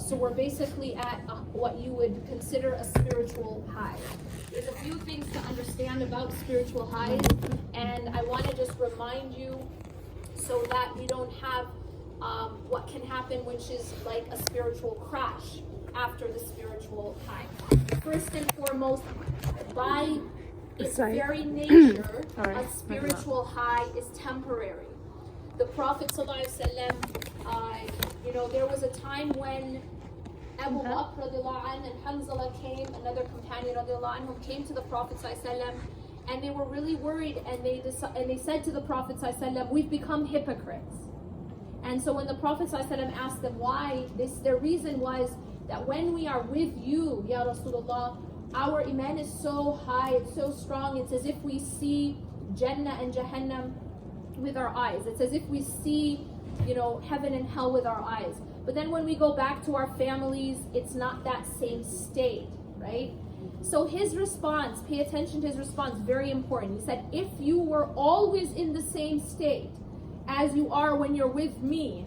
So we're basically at what you would consider a spiritual high. There's a few things to understand about spiritual highs, and I want to just remind you so that we don't have what can happen, which is like a spiritual crash after the spiritual high. First and foremost, by its very nature, a spiritual high is temporary. The Prophet ﷺ, there was a time when Abu Bakr radiallahu anhu and Hanzala came, another companion radiallahu anhu, came to the Prophet ﷺ, and they were really worried, and they said to the Prophet ﷺ, we've become hypocrites. And so when the Prophet ﷺ asked them why, their reason was that when we are with you, Ya Rasulullah, our iman is so high, it's so strong, it's as if we see Jannah and Jahannam with our eyes. It's as if we see, heaven and hell with our eyes. But then when we go back to our families, it's not that same state, right? So his response, pay attention to his response, very important. He said, if you were always in the same state as you are when you're with me,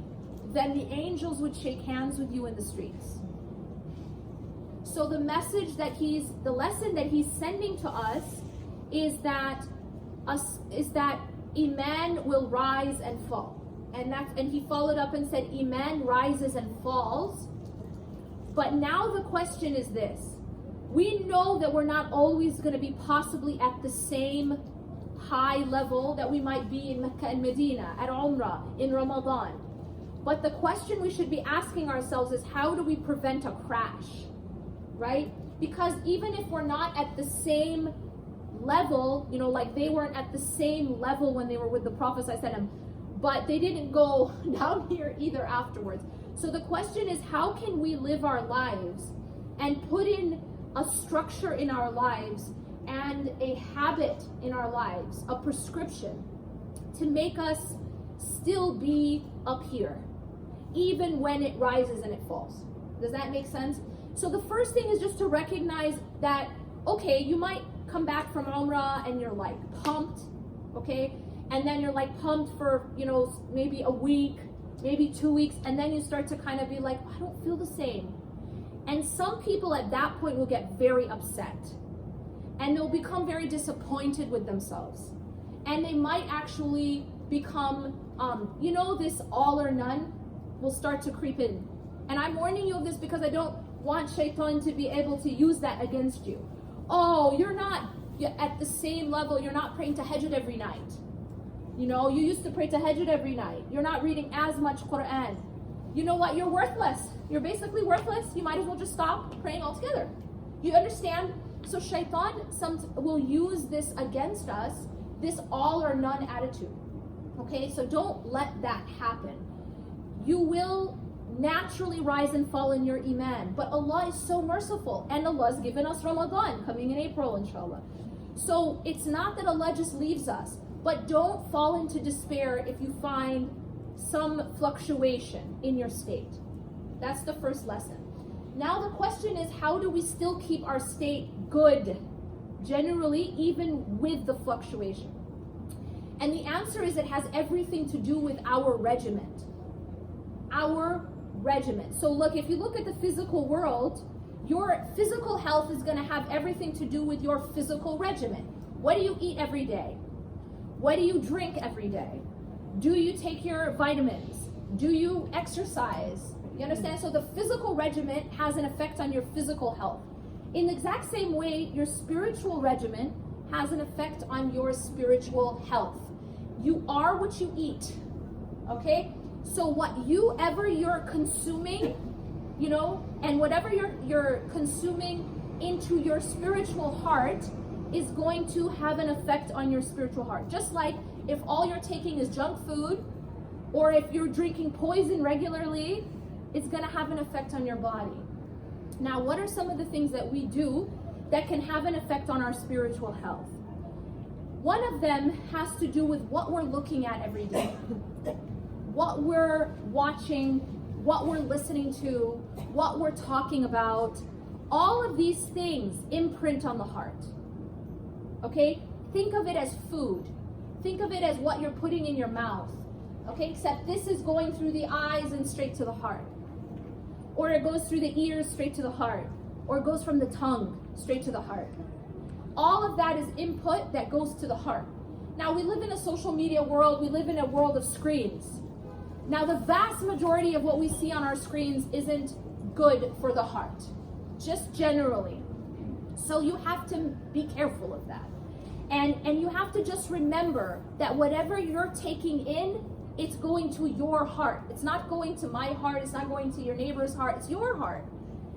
then the angels would shake hands with you in the streets. So the lesson that he's sending to us is that Iman will rise and fall. And he followed up and said, Iman rises and falls. But now the question is this. We know that we're not always going to be possibly at the same high level that we might be in Mecca and Medina, at Umrah, in Ramadan. But the question we should be asking ourselves is, how do we prevent a crash? Right? Because even if we're not at the same level, like they weren't at the same level when they were with the Prophet ﷺ, but they didn't go down here either afterwards. So the question is, how can we live our lives and put in a structure in our lives and a habit in our lives, a prescription to make us still be up here, even when it rises and it falls? Does that make sense? So the first thing is just to recognize that, okay, you might come back from Umrah and you're like pumped, okay? And then you're like pumped for, maybe a week, maybe 2 weeks, and then you start to kind of be like, I don't feel the same. And some people at that point will get very upset. And they'll become very disappointed with themselves. And they might actually become, this all or none will start to creep in. And I'm warning you of this because I don't want shaitan to be able to use that against you. Oh, you're not at the same level. You're not praying tahajjud every night. You used to pray tahajjud every night. You're not reading as much Quran. You know what? You're worthless. You're basically worthless. You might as well just stop praying altogether. You understand? So shaitan will use this against us, this all or none attitude. Okay? So don't let that happen. You will naturally rise and fall in your iman, but Allah is so merciful, and Allah has given us Ramadan coming in April, inshallah. So it's not that Allah just leaves us, but don't fall into despair if you find some fluctuation in your state. That's the first lesson. Now the question is, how do we still keep our state good, generally, even with the fluctuation? And the answer is, it has everything to do with our regiment. Our regiment. So look, if you look at the physical world, your physical health is going to have everything to do with your physical regimen. What do you eat every day? What do you drink every day? Do you take your vitamins? Do you exercise? You understand? So the physical regimen has an effect on your physical health. In the exact same way, your spiritual regimen has an effect on your spiritual health. You are what you eat. Okay? So whatever you're consuming, and whatever you're consuming into your spiritual heart is going to have an effect on your spiritual heart. Just like if all you're taking is junk food, or if you're drinking poison regularly, it's going to have an effect on your body. Now, what are some of the things that we do that can have an effect on our spiritual health? One of them has to do with what we're looking at every day. What we're watching, what we're listening to, what we're talking about. All of these things imprint on the heart. Okay? Think of it as food. Think of it as what you're putting in your mouth. Okay? Except this is going through the eyes and straight to the heart. or it goes through the ears straight to the heart, or it goes from the tongue straight to the heart. All of that is input that goes to the heart. Now, we live in a social media world, we live in a world of screens. Now, the vast majority of what we see on our screens isn't good for the heart, just generally. So you have to be careful of that. And you have to just remember that whatever you're taking in, it's going to your heart. It's not going to my heart, it's not going to your neighbor's heart, it's your heart.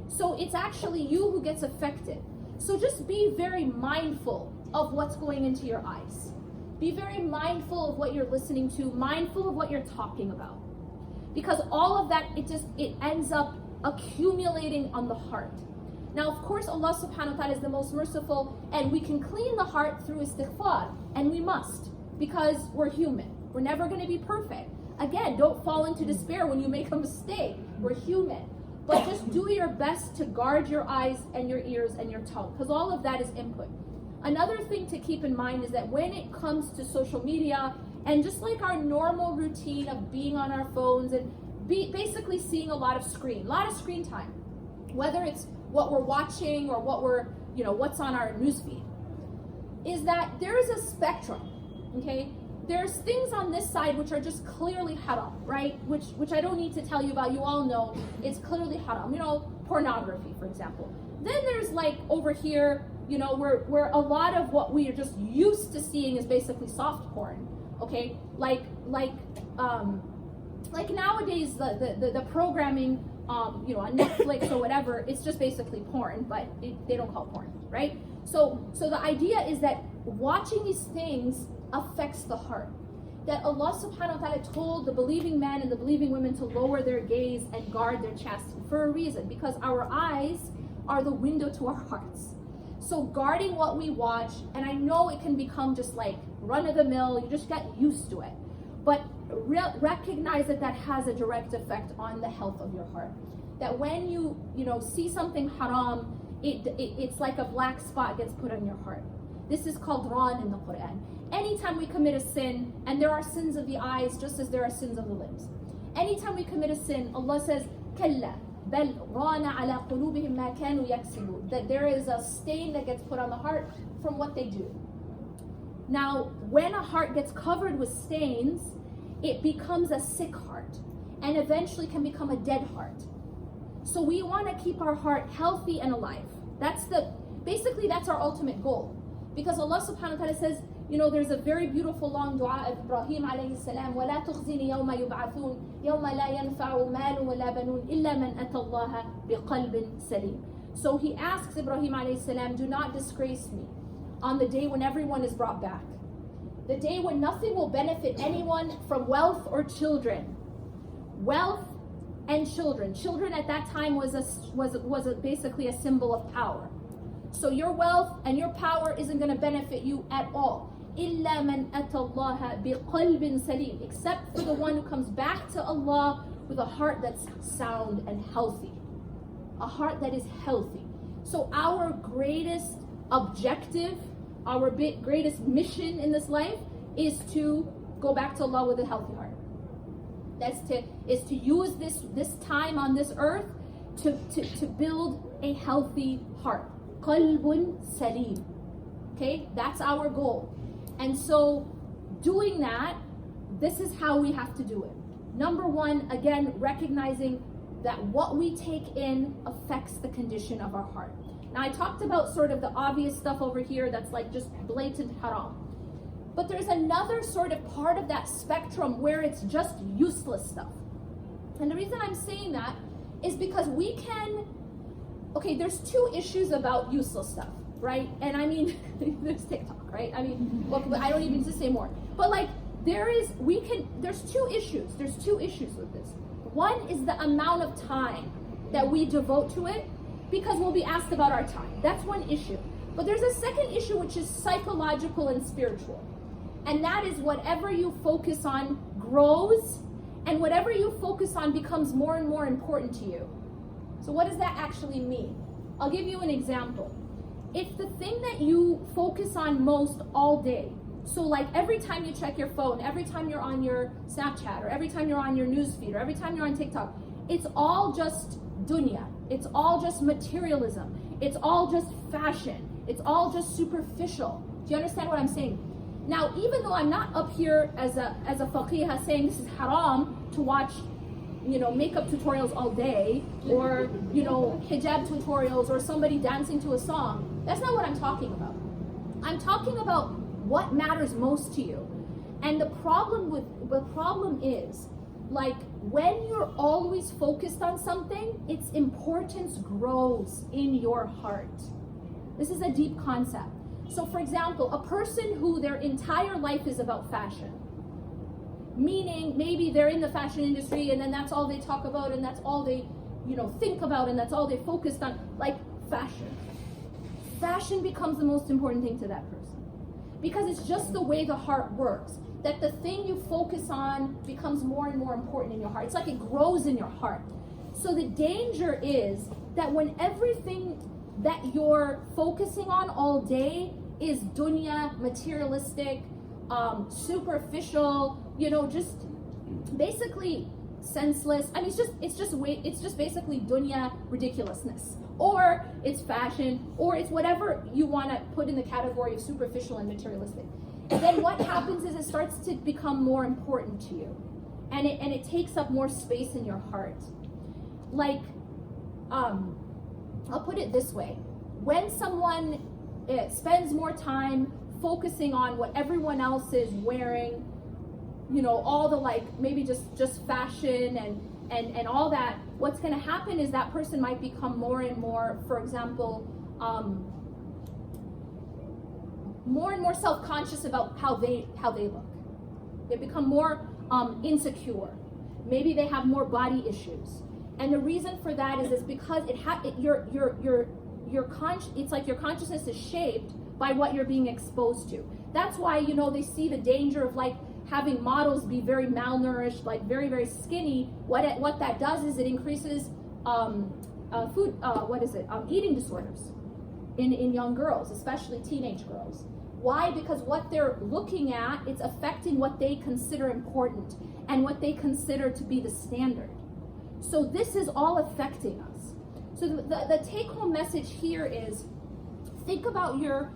So it's actually you who gets affected. So just be very mindful of what's going into your eyes. Be very mindful of what you're listening to, mindful of what you're talking about. Because all of that, it ends up accumulating on the heart. Now, of course, Allah subhanahu wa ta'ala is the most merciful, and we can clean the heart through istighfar, and we must, because we're human. We're never going to be perfect. Again, don't fall into despair when you make a mistake. We're human. But just do your best to guard your eyes and your ears and your tongue, because all of that is input. Another thing to keep in mind is that when it comes to social media, and just like our normal routine of being on our phones and basically seeing a lot of screen time, whether it's what we're watching or what's on our newsfeed, is that there is a spectrum, okay? There's things on this side which are just clearly haram, right? Which I don't need to tell you about. You all know it's clearly haram. Pornography, for example. Then there's like over here, where a lot of what we are just used to seeing is basically soft porn, okay? Like nowadays the programming, on Netflix or whatever, it's just basically porn, but they don't call it porn, right? So the idea is that watching these things affects the heart. That Allah subhanahu wa ta'ala told the believing men and the believing women to lower their gaze and guard their chastity for a reason, because our eyes are the window to our hearts. So guarding what we watch, and I know it can become just like run-of-the-mill, you just get used to it, but recognize that has a direct effect on the health of your heart. That when you see something haram, it's like a black spot gets put on your heart. This is called ran in the Quran. Anytime we commit a sin, and there are sins of the eyes just as there are sins of the limbs. Anytime we commit a sin, Allah says, كَلَّا بَلْ رَانَ عَلَى قُلُوبِهِمْ مَا كَانُوا يَكْسِبُونَ. That there is a stain that gets put on the heart from what they do. Now, when a heart gets covered with stains, it becomes a sick heart, and eventually can become a dead heart. So we want to keep our heart healthy and alive. That's our ultimate goal. Because Allah subhanahu wa ta'ala says, there's a very beautiful long dua of Ibrahim alayhi salam, وَلَا تُخْزِنِي يَوْمَ يُبْعَثُونَ يَوْمَ لَا يَنْفَعُ مَالٌ وَلَا بَنُونَ إِلَّا مَنْ أَتَى اللَّهَ بِقَلْبٍ سَلِيمٍ. So he asks Ibrahim alayhi salam, do not disgrace me on the day when everyone is brought back. The day when nothing will benefit anyone from wealth or children. Wealth and children. Children at that time was basically a symbol of power. So your wealth and your power isn't going to benefit you at all. إِلَّا مَنْ أَتَى اللَّهَ بِقَلْبٍ سَلِيمٍ. Except for the one who comes back to Allah with a heart that's sound and healthy. A heart that is healthy. So our greatest objective, our greatest mission in this life is to go back to Allah with a healthy heart. Is to use this time on this earth to build a healthy heart. Qalbun salim. Okay, that's our goal. And so doing that, this is how we have to do it. Number one, again, recognizing that what we take in affects the condition of our heart. Now, I talked about sort of the obvious stuff over here that's like just blatant haram. But there's another sort of part of that spectrum where it's just useless stuff. And the reason I'm saying that is because there's two issues about useless stuff, right? And I mean, there's TikTok, right? I mean, look, I don't even need to say more. But like, there's two issues. There's two issues with this. One is the amount of time that we devote to it, because we'll be asked about our time. That's one issue. But there's a second issue which is psychological and spiritual. And that is whatever you focus on grows, and whatever you focus on becomes more and more important to you. So what does that actually mean? I'll give you an example. If the thing that you focus on most all day, so like every time you check your phone, every time you're on your Snapchat, or every time you're on your newsfeed, or every time you're on TikTok, it's all just dunya. It's all just materialism. It's all just fashion. It's all just superficial. Do you understand what I'm saying? Now, even though I'm not up here as a faqihah saying this is haram to watch, makeup tutorials all day, or, hijab tutorials, or somebody dancing to a song. That's not what I'm talking about. I'm talking about what matters most to you. And the problem is, like, when you're always focused on something, its importance grows in your heart. This is a deep concept. So for example, a person who their entire life is about fashion, meaning maybe they're in the fashion industry and then that's all they talk about and that's all they, think about and that's all they focused on, like fashion. Fashion becomes the most important thing to that person. Because it's just the way the heart works. That the thing you focus on becomes more and more important in your heart. It's like it grows in your heart. So the danger is that when everything that you're focusing on all day is dunya, materialistic, superficial, just basically senseless. I mean, it's just basically dunya ridiculousness, or it's fashion, or it's whatever you want to put in the category of superficial and materialistic. Then what happens is it starts to become more important to you, and it takes up more space in your heart. Like, I'll put it this way: when someone spends more time focusing on what everyone else is wearing, all the maybe just fashion and all that, what's going to happen is that person might become more and more, for example, more and more self-conscious about how they look. They become more insecure. Maybe they have more body issues, and the reason for that is because it's like your consciousness is shaped by what you're being exposed to. That's why they see the danger of having models be very malnourished, very, very skinny. What that does is it increases eating disorders in young girls, especially teenage girls. Why? Because what they're looking at, it's affecting what they consider important and what they consider to be the standard. So this is all affecting us. So the take-home message here is, think about your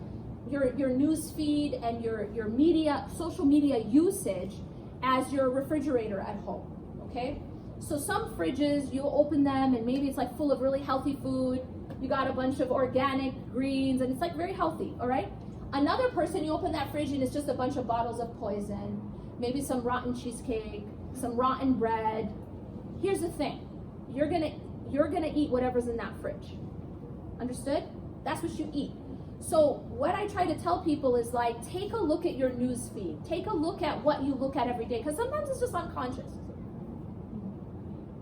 news feed and your media, social media usage as your refrigerator at home, okay? So some fridges, you open them and maybe it's full of really healthy food. You got a bunch of organic greens and it's very healthy, all right? Another person, you open that fridge and it's just a bunch of bottles of poison, maybe some rotten cheesecake, some rotten bread. Here's the thing, you're gonna eat whatever's in that fridge. Understood? That's what you eat. So what I try to tell people is take a look at your news feed. Take a look at what you look at every day, because sometimes it's just unconscious.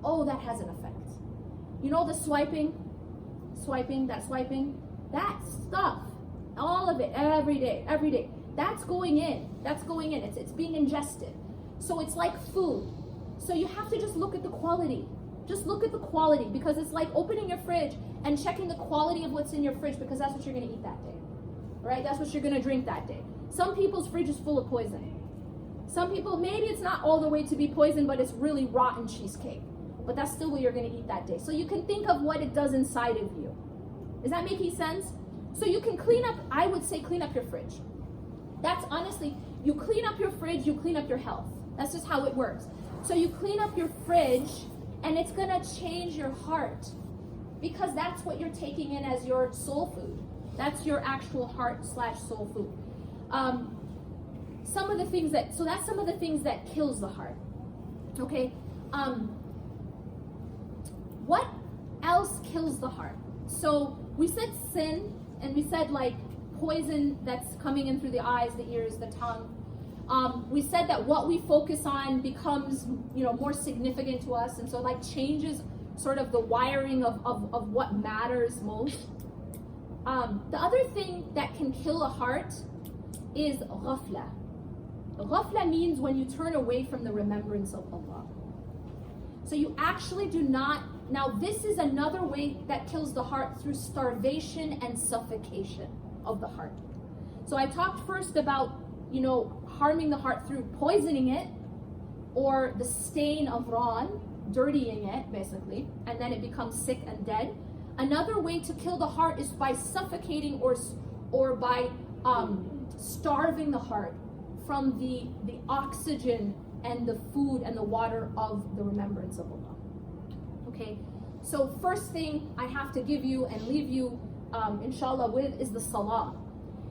Oh, that has an effect. The swiping, that stuff, all of it, every day. That's going in. It's being ingested. So it's like food. So you have to just look at the quality. Just look at the quality, because it's like opening your fridge and checking the quality of what's in your fridge, because that's what you're going to eat that day, right? That's what you're going to drink that day. Some people's fridge is full of poison. Some people, maybe it's not all the way to be poison, but it's really rotten cheesecake. But that's still what you're going to eat that day. So you can think of what it does inside of you. Is that making sense? So you can I would say clean up your fridge. That's honestly, you clean up your fridge, you clean up your health. That's just how it works. So you clean up your fridge, and it's going to change your heart, because that's what you're taking in as your soul food. That's your actual heart/soul food. That's some of the things that kills the heart. Okay. What else kills the heart? So we said sin, and we said poison that's coming in through the eyes, the ears, the tongue. We said that what we focus on becomes, more significant to us, and so changes sort of the wiring of what matters most. The other thing that can kill a heart is ghafla. Ghafla means when you turn away from the remembrance of Allah. So you actually do not. Now this is another way that kills the heart, through starvation and suffocation of the heart. So I talked first about harming the heart through poisoning it, or the stain of Ran, dirtying it, basically, and then it becomes sick and dead. Another way to kill the heart is by suffocating or by starving the heart from the oxygen and the food and the water of the remembrance of Allah. Okay, so first thing I have to give you and leave you, inshallah, with is the salah.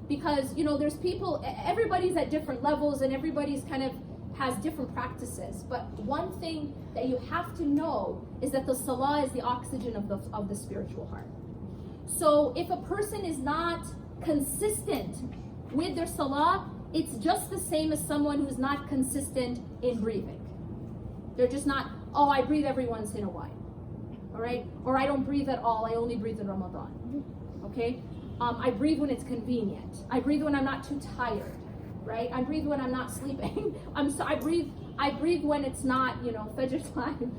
Because, there's people, everybody's at different levels and everybody's kind of has different practices. But one thing that you have to know is that the salah is the oxygen of the spiritual heart. So if a person is not consistent with their salah, it's just the same as someone who's not consistent in breathing. They're just not, I breathe every once in a while. All right? Or I don't breathe at all, I only breathe in Ramadan. Okay? I breathe when it's convenient. I breathe when I'm not too tired, right? I breathe when I'm not sleeping. I breathe when it's not, Fajr time.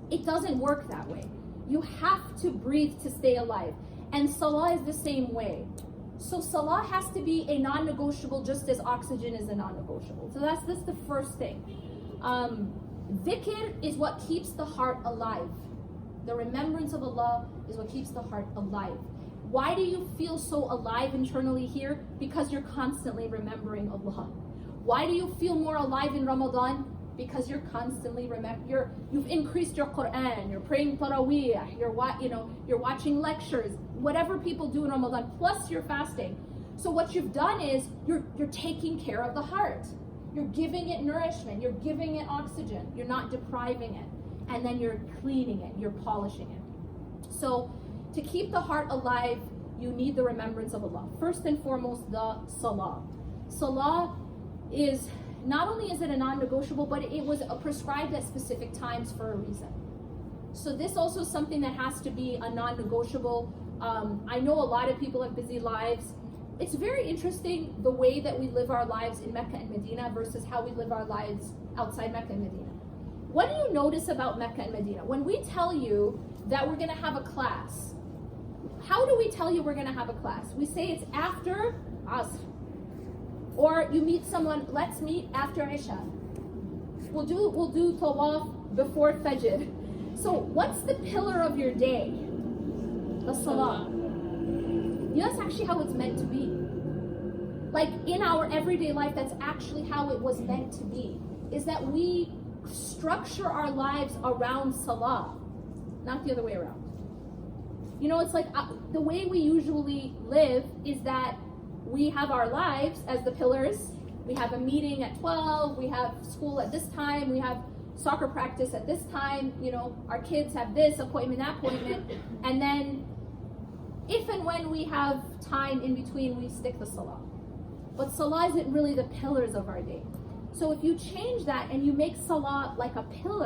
It doesn't work that way. You have to breathe to stay alive. And salah is the same way. So salah has to be a non-negotiable just as oxygen is a non-negotiable. So that's the first thing. Dhikr is what keeps the heart alive. The remembrance of Allah is what keeps the heart alive. Why do you feel so alive internally here? Because you're constantly remembering Allah. Why do you feel more alive in Ramadan? Because you're constantly you've increased your Quran, you're praying Taraweeh, you're watching lectures, whatever people do in Ramadan, plus you're fasting. So what you've done is you're taking care of the heart. You're giving it nourishment, you're giving it oxygen, you're not depriving it. And then you're cleaning it, you're polishing it. So to keep the heart alive, you need the remembrance of Allah. First and foremost, the salah. Salah is, not only is it a non-negotiable, but it was prescribed at specific times for a reason. So this also is something that has to be a non-negotiable. I know a lot of people have busy lives. It's very interesting the way that we live our lives in Mecca and Medina versus how we live our lives outside Mecca and Medina. What do you notice about Mecca and Medina? When we tell you that we're going to have a class, how do we tell you we're going to have a class? We say it's after Asr. Or you meet someone, let's meet after Isha. We'll do tawaf before Fajr. So what's the pillar of your day? The salah. That's actually how it's meant to be. Like in our everyday life, that's actually how it was meant to be. Is that we structure our lives around salah, not the other way around. It's like the way we usually live is that we have our lives as the pillars. We have a meeting at 12, we have school at this time, we have soccer practice at this time, our kids have this appointment, that appointment, and then if and when we have time in between, we stick the salah. But salah isn't really the pillars of our day. So if you change that and you make salah like a pillar,